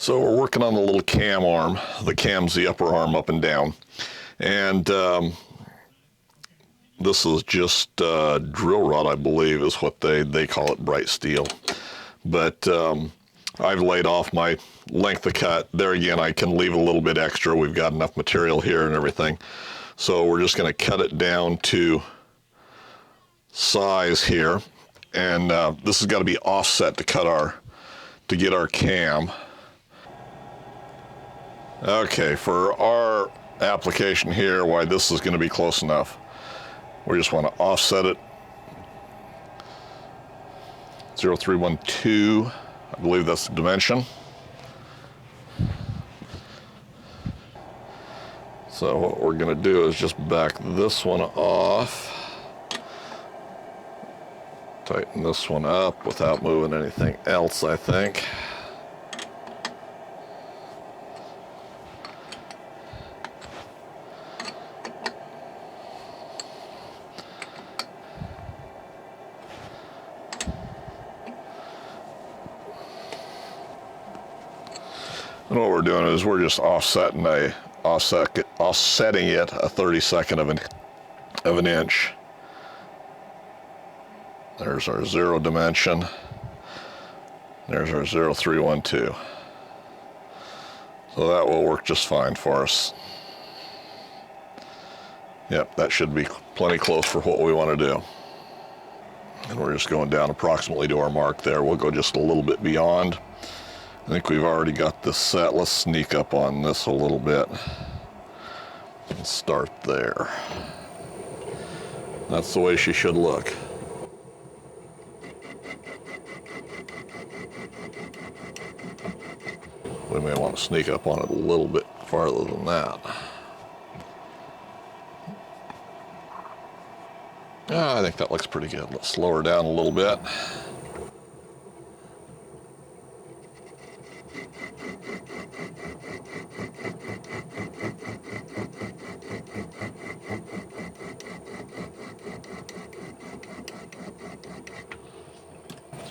So we're working on the little cam arm. The cam's the upper arm up and down. And this is just drill rod, I believe, is what they call it, bright steel. But I've laid off my length of cut. There again, I can leave a little bit extra. We've got enough material here and everything. So we're just going to cut it down to size here. And this has got to be offset to get our cam. Okay, for our application here, why this is going to be close enough. We just want to offset it 0.312, I believe that's the dimension. So what we're going to do is just back this one off, tighten this one up without moving anything else, I think. And what we're doing is we're just offsetting it a 32nd of an inch. There's our 0 dimension. There's our 0.312. So that will work just fine for us. Yep, that should be plenty close for what we want to do. And we're just going down approximately to our mark there. We'll go just a little bit beyond. I think we've already got this set. Let's sneak up on this a little bit and start there. That's the way she should look. We may want to sneak up on it a little bit farther than that. I think that looks pretty good. Let's slow her down a little bit.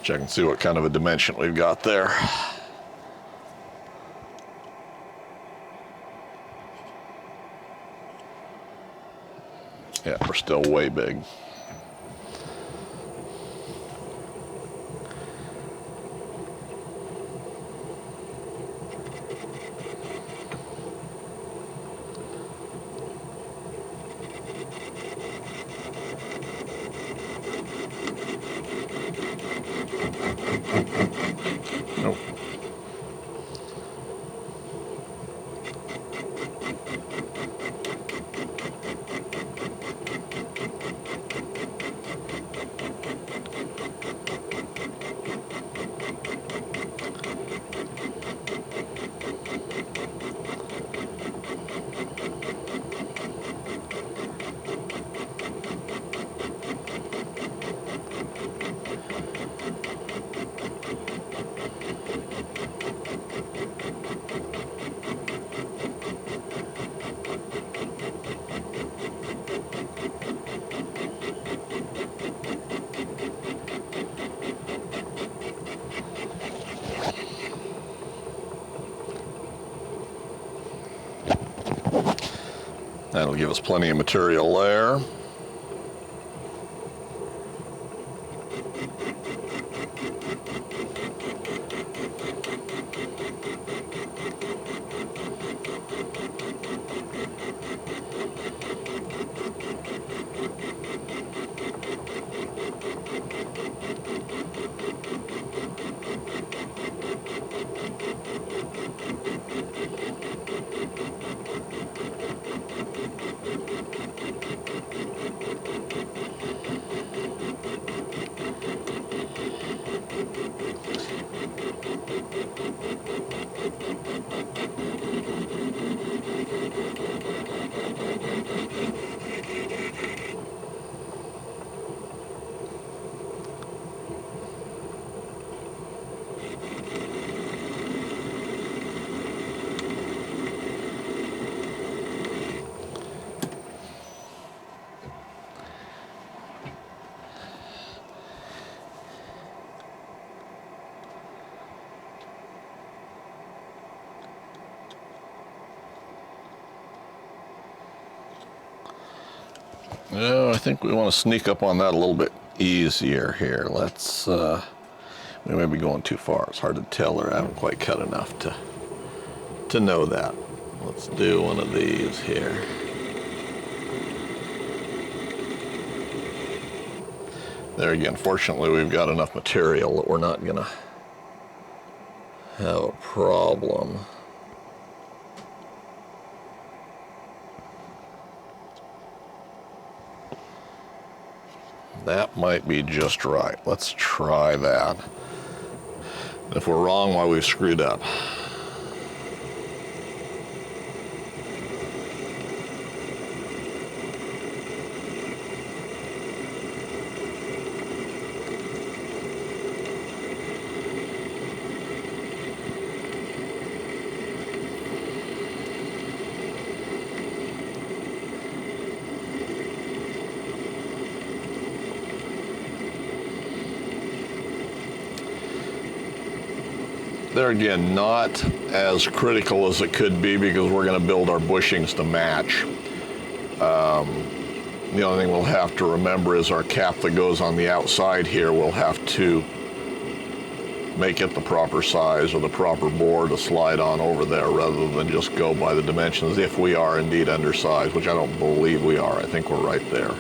Check and see what kind of a dimension we've got there. Yeah, we're still way big. Nope. That'll give us plenty of material there. No, I think we want to sneak up on that a little bit easier here. Let's, we may be going too far. It's hard to tell, or I haven't quite cut enough to know that. Let's do one of these here. There again, fortunately we've got enough material that we're not gonna have a problem. That might be just right. Let's try that. If we're wrong, why we've screwed up. There again, not as critical as it could be because we're going to build our bushings to match. The only thing we'll have to remember is our cap that goes on the outside here, we'll have to make it the proper size or the proper bore to slide on over there rather than just go by the dimensions if we are indeed undersized, which I don't believe we are. I think we're right there.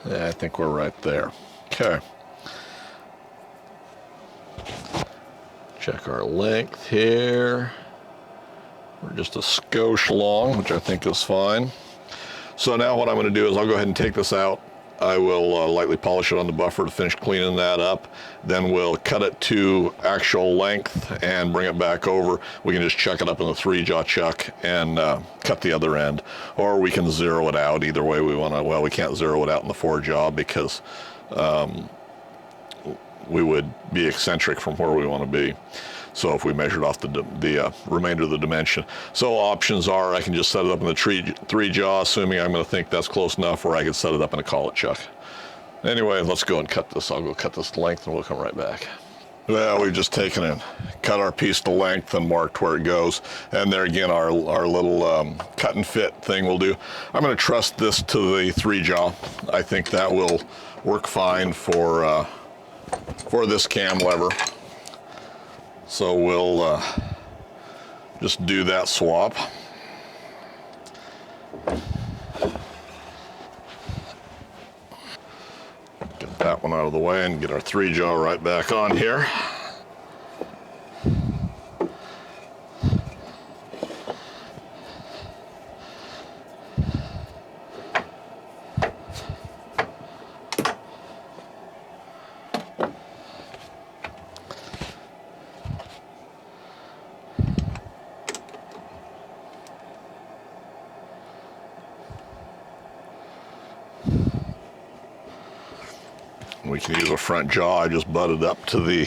Yeah, I think we're right there. Okay. Check our length here. We're just a skosh long, which I think is fine. So now what I'm going to do is I'll go ahead and take this out. I will lightly polish it on the buffer to finish cleaning that up. Then we'll cut it to actual length and bring it back over. We can just chuck it up in the 3-jaw chuck and cut the other end. Or we can zero it out. Either way we want to. Well, we can't zero it out in the 4-jaw because we would be eccentric from where we want to be. So if we measured off the remainder of the dimension. So options are I can just set it up in the 3-jaw, assuming I'm going to think that's close enough, or I could set it up in a collet chuck. Anyway, let's go and cut this. I'll go cut this to length and we'll come right back. Well, we've just taken and cut our piece to length and marked where it goes. And there again, our little cut and fit thing will do. I'm going to trust this to the 3-jaw. I think that will work fine for this cam lever. So we'll just do that swap. Get that one out of the way and get our 3-jaw right back on here. We can use a front jaw. I just butted up to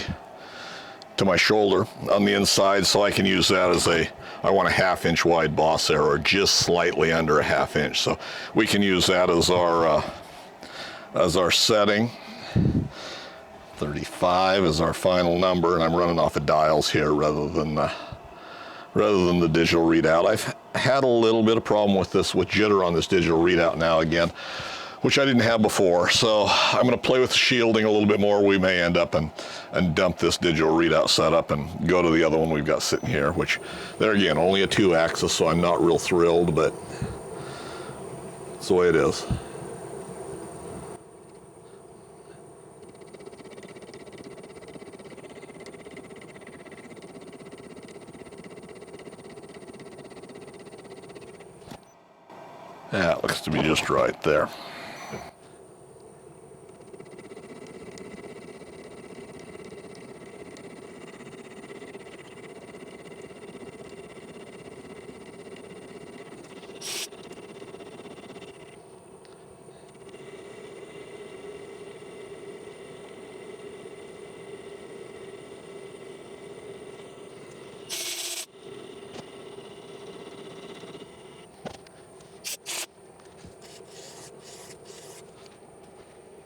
my shoulder on the inside, so I can use that as I want a 1/2 inch wide boss arrow, or just slightly under a 1/2 inch. So we can use that as our setting. 35 is our final number, and I'm running off of dials here rather than the digital readout. I've had a little bit of problem with jitter on this digital readout now again, which I didn't have before. So I'm going to play with shielding a little bit more. We may end up and dump this digital readout setup and go to the other one we've got sitting here, which there again, only a 2-axis, so I'm not real thrilled, but it's the way it is. That looks to be just right there.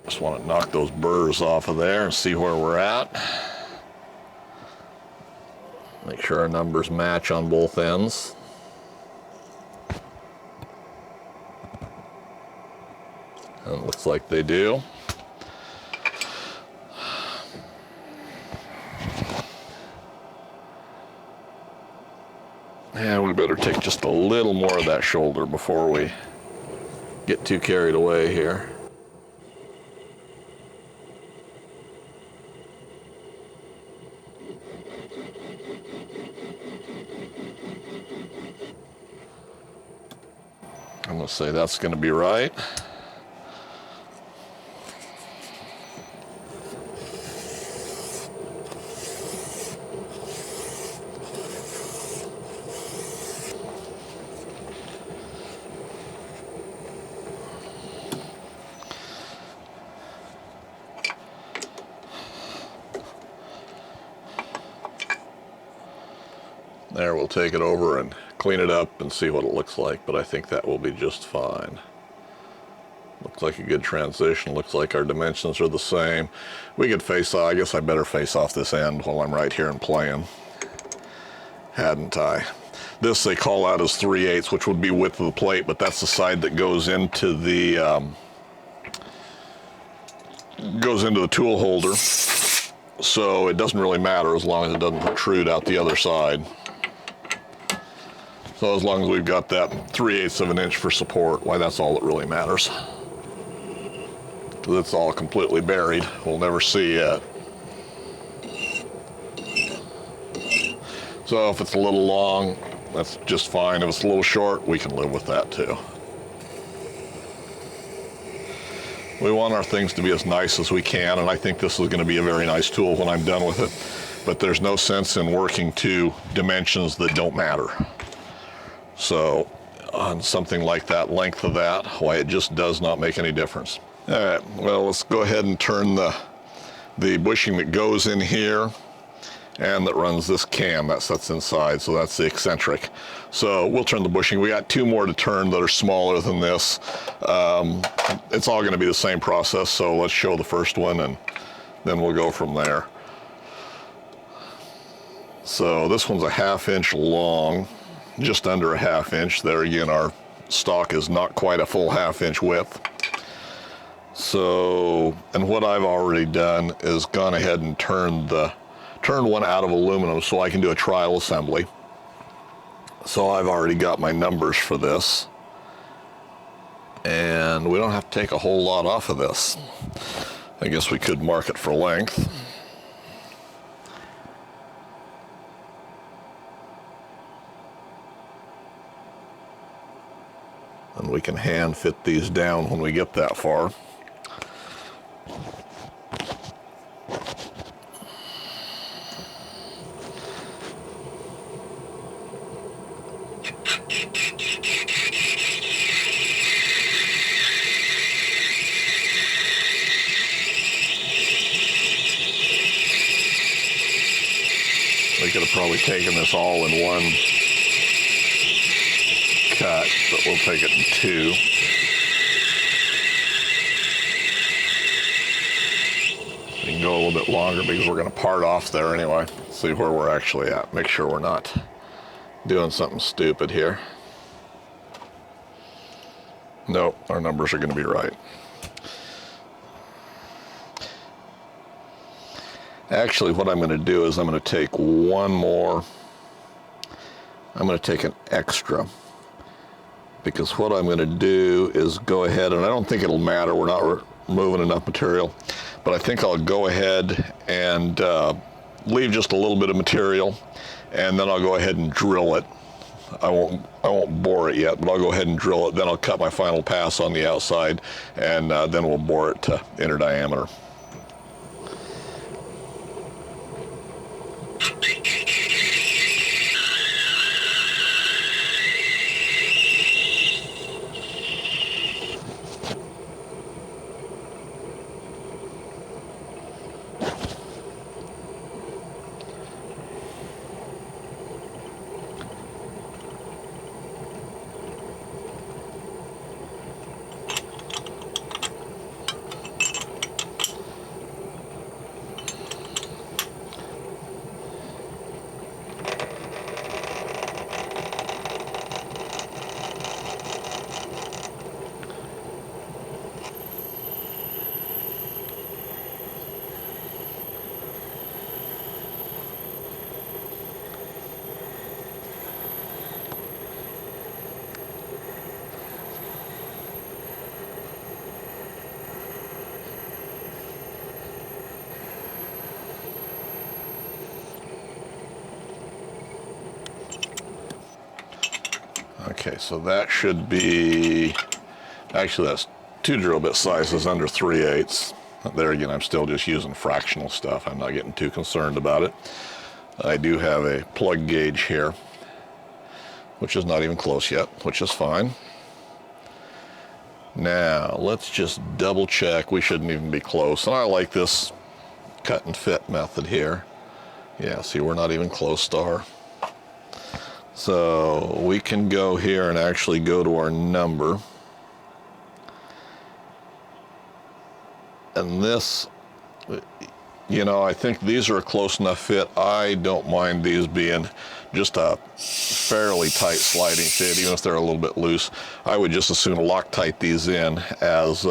Just want to knock those burrs off of there and see where we're at. Make sure our numbers match on both ends. And it looks like they do. And we better take just a little more of that shoulder before we get too carried away here. I'm going to say that's going to be right. There, we'll take it over and clean it up and see what it looks like, but I think that will be just fine. Looks like a good transition. Looks like our dimensions are the same. We could face off. I guess I better face off this end while I'm right here and playing, hadn't I? This they call out as 3/8, which would be width of the plate, but that's the side that goes into the tool holder. So it doesn't really matter as long as it doesn't protrude out the other side. So as long as we've got that 3/8 of an inch for support, why, that's all that really matters. Because it's all completely buried. We'll never see it. So if it's a little long, that's just fine. If it's a little short, we can live with that too. We want our things to be as nice as we can, and I think this is going to be a very nice tool when I'm done with it. But there's no sense in working to dimensions that don't matter. So on something like that, length of that, why, it just does not make any difference. All right, well, let's go ahead and turn the bushing that goes in here and that runs this cam that sits inside, so that's the eccentric. So we'll turn the bushing. We got two more to turn that are smaller than this. It's all going to be the same process, so let's show the first one and then we'll go from there. So this one's a 1/2 inch long, just under a 1/2 inch. There again, our stock is not quite a full 1/2 inch width. So, and what I've already done is gone ahead and turned one out of aluminum so I can do a trial assembly. So I've already got my numbers for this. And we don't have to take a whole lot off of this. I guess we could mark it for length. And we can hand fit these down when we get that far. We could have probably taken this all in one cut, but we'll take it in two. We can go a little bit longer because we're going to part off there anyway. See where we're actually at. Make sure we're not doing something stupid here. Nope, our numbers are going to be right. Actually, what I'm going to do is I'm going to take one more. I'm going to take an extra, because what I'm going to do is go ahead, and I don't think it'll matter, we're not removing enough material, but I think I'll go ahead and leave just a little bit of material, and then I'll go ahead and drill it I won't bore it yet, but I'll go ahead and drill it. Then I'll cut my final pass on the outside, and then we'll bore it to inner diameter. Okay, so that should be, actually that's 2 drill bit sizes under 3/8. There again, I'm still just using fractional stuff. I'm not getting too concerned about it. I do have a plug gauge here, which is not even close yet, which is fine. Now, let's just double check. We shouldn't even be close. And I like this cut and fit method here. Yeah, see, we're not even close, star. So we can go here and actually go to our number. And this, you know, I think these are a close enough fit. I don't mind these being just a fairly tight sliding fit, even if they're a little bit loose. I would just as soon Loctite these in as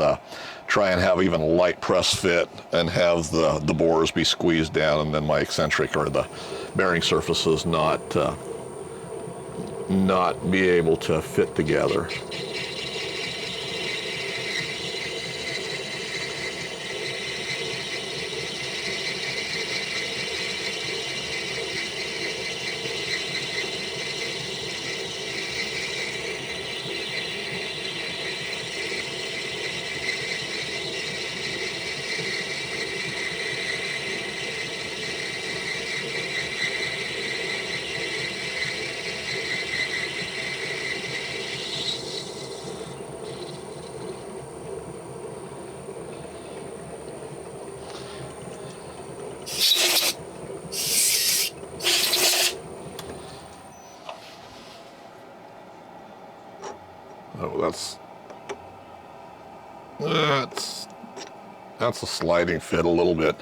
try and have even a light press fit and have the bores be squeezed down, and then my eccentric or the bearing surfaces not be able to fit together. Oh, that's a sliding fit, a little bit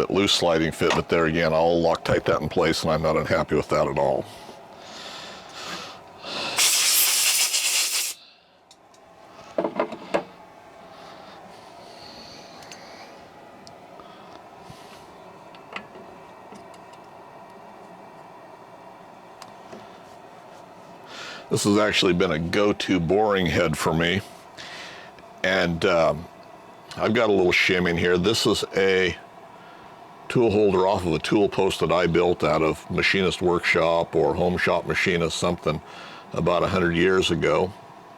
loose sliding fit, but there again, I'll Loctite that in place, and I'm not unhappy with that at all. This has actually been a go-to boring head for me, and I've got a little shim in here. This is a tool holder off of a tool post that I built out of Machinist Workshop or Home Shop Machinist, something about 100 years ago.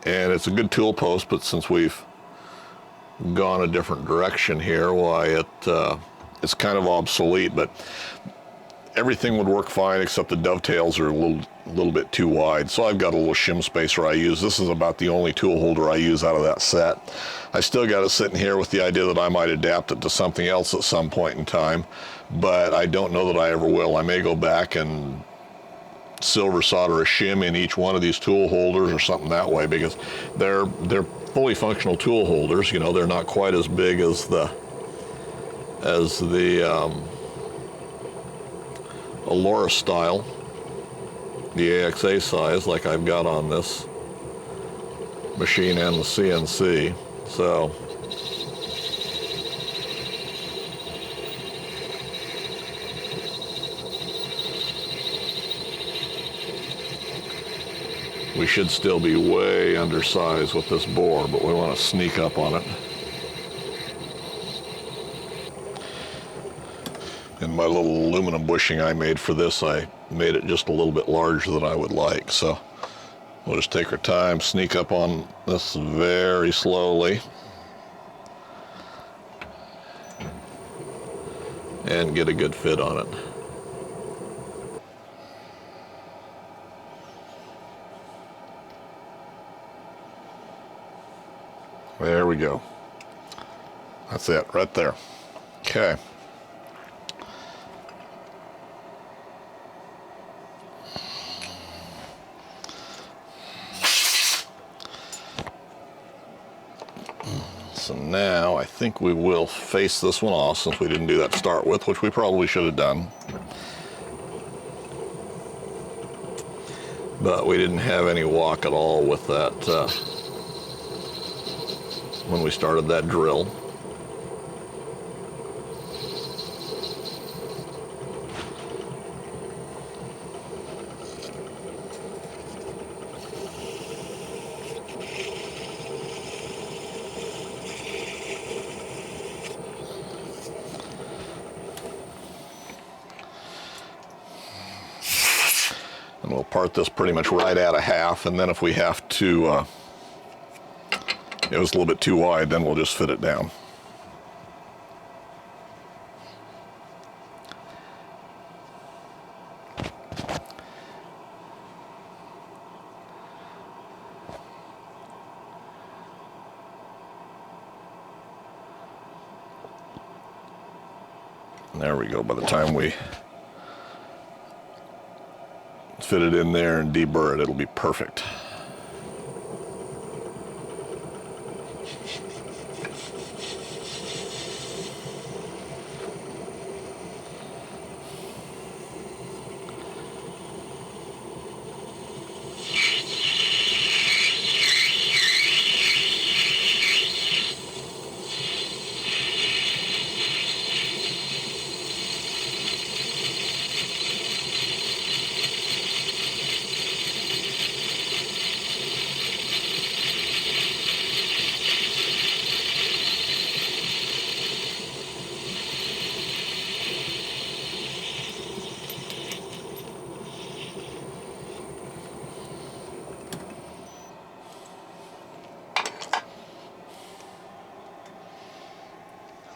And it's a good tool post, but since we've gone a different direction here, why it's kind of obsolete, but everything would work fine except the dovetails are a little bit too wide. So I've got a little shim spacer I use. This is about the only tool holder I use out of that set. I still got it sitting here with the idea that I might adapt it to something else at some point in time, but I don't know that I ever will. I may go back and silver solder a shim in each one of these tool holders or something that way, because they're fully functional tool holders. You know, they're not quite as big as the Allura style, the AXA size like I've got on this machine and the CNC. So we should still be way undersized with this bore, but we want to sneak up on it. In my little aluminum bushing I made for this, I made it just a little bit larger than I would like. So we'll just take our time, sneak up on this very slowly, and get a good fit on it. There we go. That's it, right there. Okay. So now I think we will face this one off, since we didn't do that to start with, which we probably should have done. But we didn't have any walk at all with that when we started that drill. And we'll part this pretty much right at a half, and then if we have to, it was a little bit too wide, then we'll just fit it down. And there we go. By the time we fit it in there and deburr it, it'll be perfect.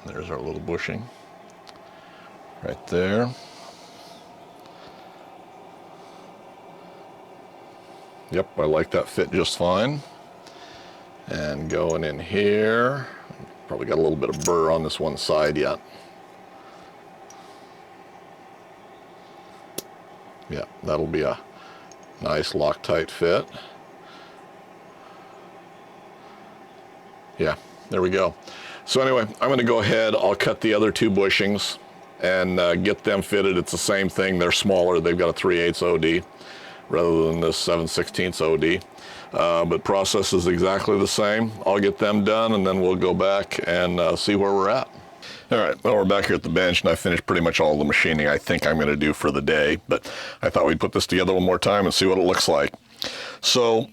There's our little bushing right there. Yep, I like that fit just fine. And going in here, probably got a little bit of burr on this one side yet. Yeah, that'll be a nice Loctite fit. Yeah, there we go. So anyway, I'm going to go ahead, I'll cut the other two bushings and get them fitted. It's the same thing, they're smaller, they've got a 3/8 OD rather than this 7/16 OD. But process is exactly the same. I'll get them done and then we'll go back and see where we're at. All right, well, we're back here at the bench and I finished pretty much all the machining I think I'm going to do for the day, but I thought we'd put this together one more time and see what it looks like. So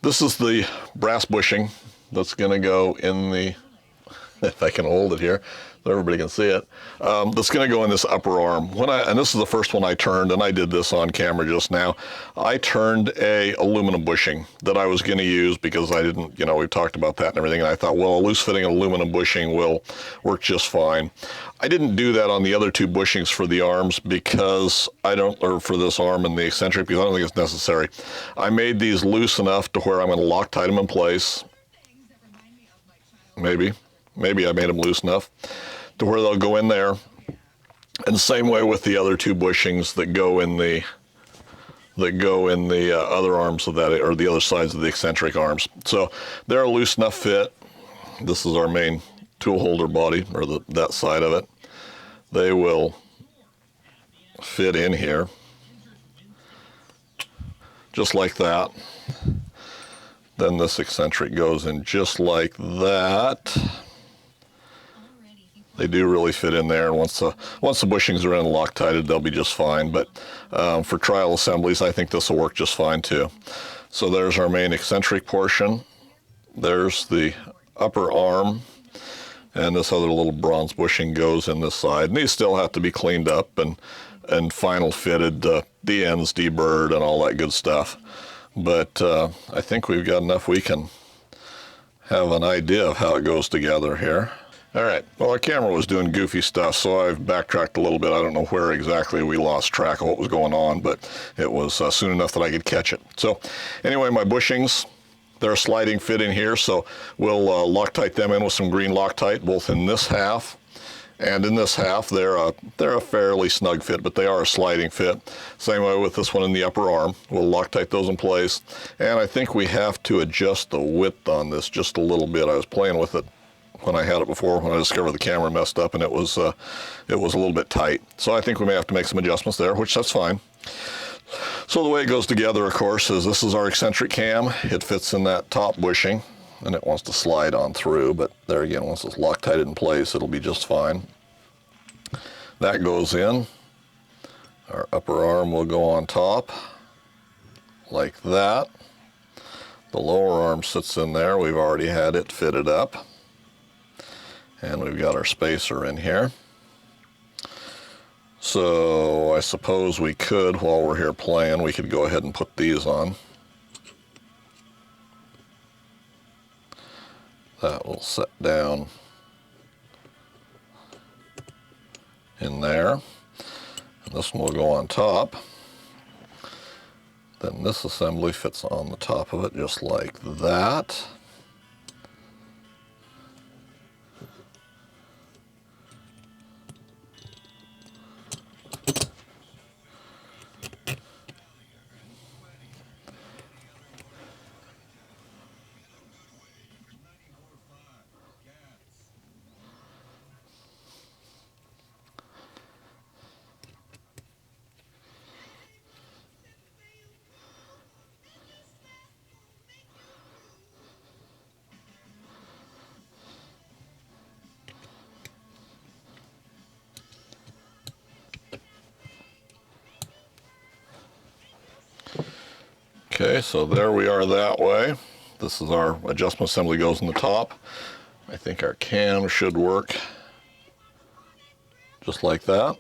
this is the brass bushing that's going to go in the, if I can hold it here so everybody can see it, that's going to go in this upper arm. And this is the first one I turned, and I did this on camera just now. I turned a aluminum bushing that I was going to use because I didn't, we've talked about that and everything, and I thought, well, a loose fitting aluminum bushing will work just fine. I didn't do that on the other two bushings for the arms because or for this arm and the eccentric, because I don't think it's necessary. I made these loose enough to where I'm going to Loctite them in place. Maybe I made them loose enough to where they'll go in there. And the same way with the other two bushings that go in the other arms of that, or the other sides of the eccentric arms. So they're a loose enough fit. This is our main tool holder body, or that side of it. They will fit in here just like that. Then this eccentric goes in just like that. They do really fit in there, and once the bushings are in and Loctited, they'll be just fine. But for trial assemblies, I think this will work just fine too. So there's our main eccentric portion. There's the upper arm, and this other little bronze bushing goes in this side. And these still have to be cleaned up and final fitted, the ends deburred and all that good stuff. But I think we've got enough we can have an idea of how it goes together here. All right, well, our camera was doing goofy stuff, so I've backtracked a little bit. I don't know where exactly we lost track of what was going on, but it was soon enough that I could catch it. So anyway, my bushings, they're a sliding fit in here, so we'll Loctite them in with some green Loctite, both in this half and in this half. They're a fairly snug fit, but they are a sliding fit. Same way with this one in the upper arm. We'll Loctite those in place, and I think we have to adjust the width on this just a little bit. I was playing with it when I had it before, when I discovered the camera messed up, and it was a little bit tight. So I think we may have to make some adjustments there, which that's fine. So the way it goes together, of course, is this is our eccentric cam. It fits in that top bushing, and it wants to slide on through, but there again, once it's Loctited in place, it'll be just fine. That goes in. Our upper arm will go on top, like that. The lower arm sits in there. We've already had it fitted up. And we've got our spacer in here. So I suppose we could, while we're here playing, we could go ahead and put these on. That will set down in there. And this one will go on top. Then this assembly fits on the top of it just like that. Okay, so there we are that way. This is our adjustment assembly, goes in the top. I think our cam should work just like that.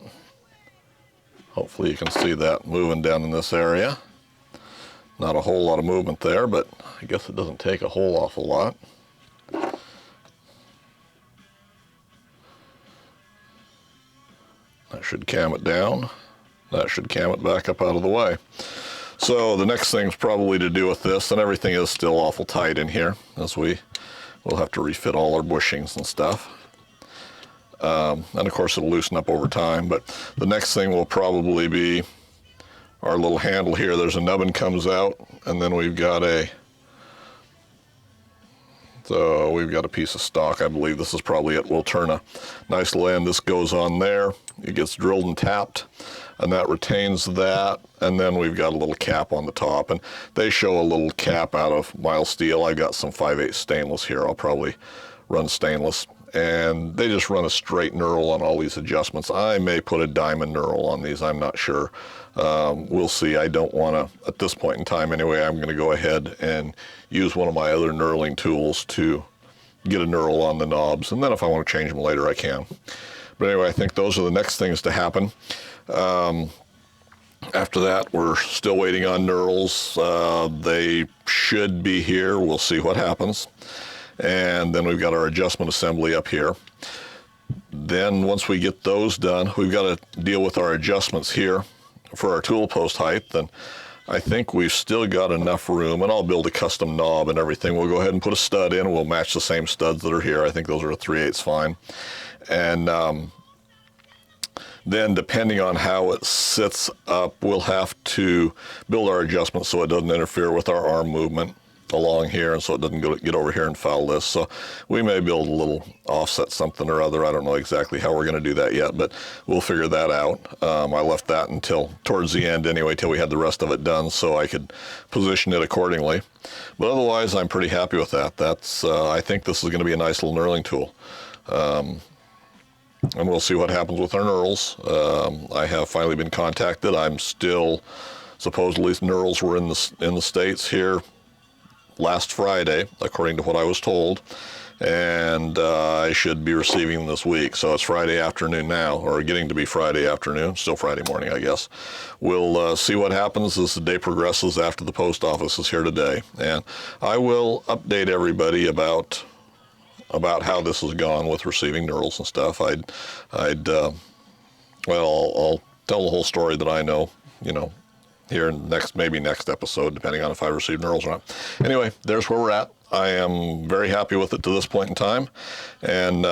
Hopefully you can see that moving down in this area. Not a whole lot of movement there, but I guess it doesn't take a whole awful lot. That should cam it down. That should cam it back up out of the way. So the next thing's probably to do with this, and everything is still awful tight in here, as we'll have to refit all our bushings and stuff. And of course it'll loosen up over time, but the next thing will probably be our little handle here. There's a nubbin comes out, and then we've got a piece of stock. I believe this is probably it. We'll turn a nice little end. This goes on there. It gets drilled and tapped, and that retains that. And then we've got a little cap on the top, and they show a little cap out of mild steel. I've got some 5/8 stainless here. I'll probably run stainless, and they just run a straight knurl on all these adjustments. I may put a diamond knurl on these. I'm not sure. We'll see. I don't want to, at this point in time anyway, I'm going to go ahead and use one of my other knurling tools to get a knurl on the knobs, and then if I want to change them later, I can. But anyway, I think those are the next things to happen. After that, we're still waiting on knurls. They should be here. We'll see what happens. And then we've got our adjustment assembly up here. Then once we get those done, we've got to deal with our adjustments here for our tool post height. And I think we've still got enough room, and I'll build a custom knob and everything. We'll go ahead and put a stud in. We'll match the same studs that are here. I think those are a 3/8 fine. And then depending on how it sits up, we'll have to build our adjustments so it doesn't interfere with our arm movement along here, and so it doesn't get over here and foul this. So we may build a little offset something or other. I don't know exactly how we're going to do that yet, but we'll figure that out. I left that until towards the end anyway, till we had the rest of it done, so I could position it accordingly. But otherwise, I'm pretty happy with that. That's I think this is going to be a nice little knurling tool. And we'll see what happens with our knurls. I have finally been contacted. I'm still, supposedly knurls were in the States here last Friday, according to what I was told. and I should be receiving them this week. So it's Friday afternoon now, or getting to be Friday afternoon, still Friday morning, I guess. We'll see what happens as the day progresses after the post office is here today. And I will update everybody about how this has gone with receiving knurls and stuff. I'll tell the whole story that I know, here maybe next episode, depending on if I receive knurls or not. Anyway, there's where we're at. I am very happy with it to this point in time. And,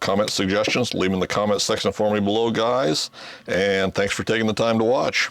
comment suggestions, leave them in the comment section for me below, guys. And thanks for taking the time to watch.